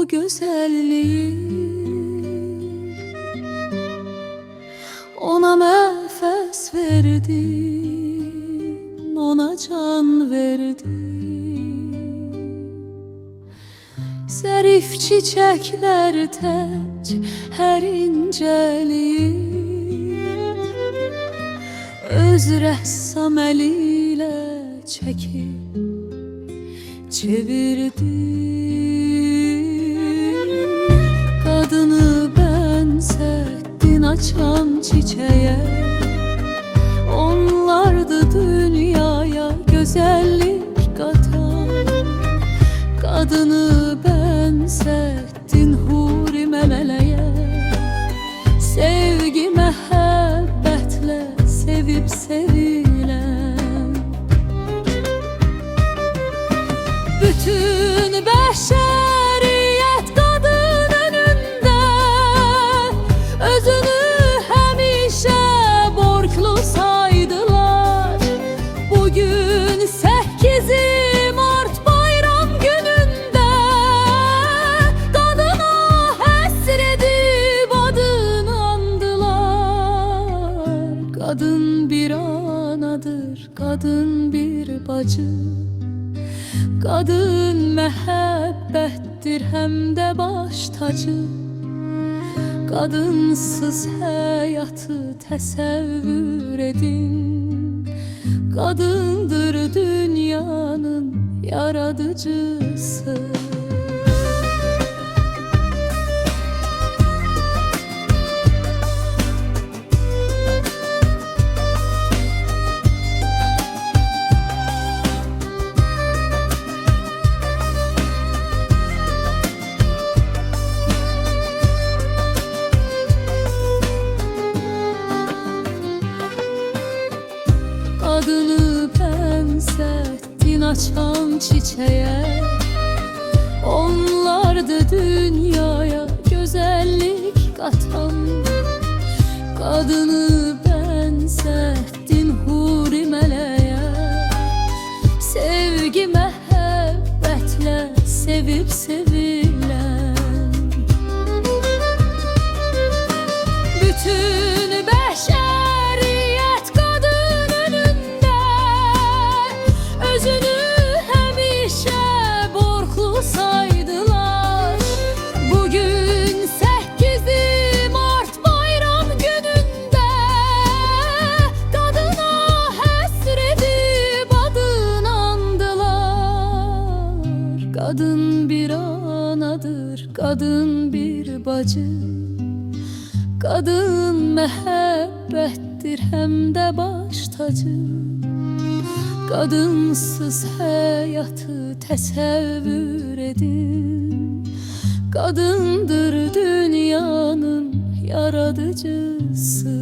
bu güzelliği. Ona nefes verdin, ona can verdin. Zərif çiçekler tək hər incəliyi öz rəssam əliyle çəkib çevirdin. Kadını benzettin açan çiçeğe, onlardı dünyaya güzellik katan. Kadını benzettin huri meleğe, sevgi məhəbbətle sevip sevilen. Bütün bəşəriyyət qadın önündə özünü həmişə borclu saydılar. Bugün 8 Mart bayram günündə qadına həsr edib adını andılar. Kadın bir anadır, kadın bir bacı, kadın məhəbbətdir həm də baş tacı. Kadınsız həyatı təsəvvür edin. Kadındır dünyanın yaradıcısı. Adını benzettin açan çiçeğe, onlardı dünyaya güzellik katan. Kadını benzettin huri meleğe, sevgi məhəbbətle sevip sevilen. Bütün bəşəriyyət qadın önündə özünü həmişə borclu saydılar. Bugün 8 Mart bayram günündə qadına həsr edib adını andılar. Kadın bir anadır, kadın bir bacı, kadın məhəbbətdir həm də baş tacı. Kadınsız həyatı təsəvvür edin. Kadındır dünyanın yaradıcısı.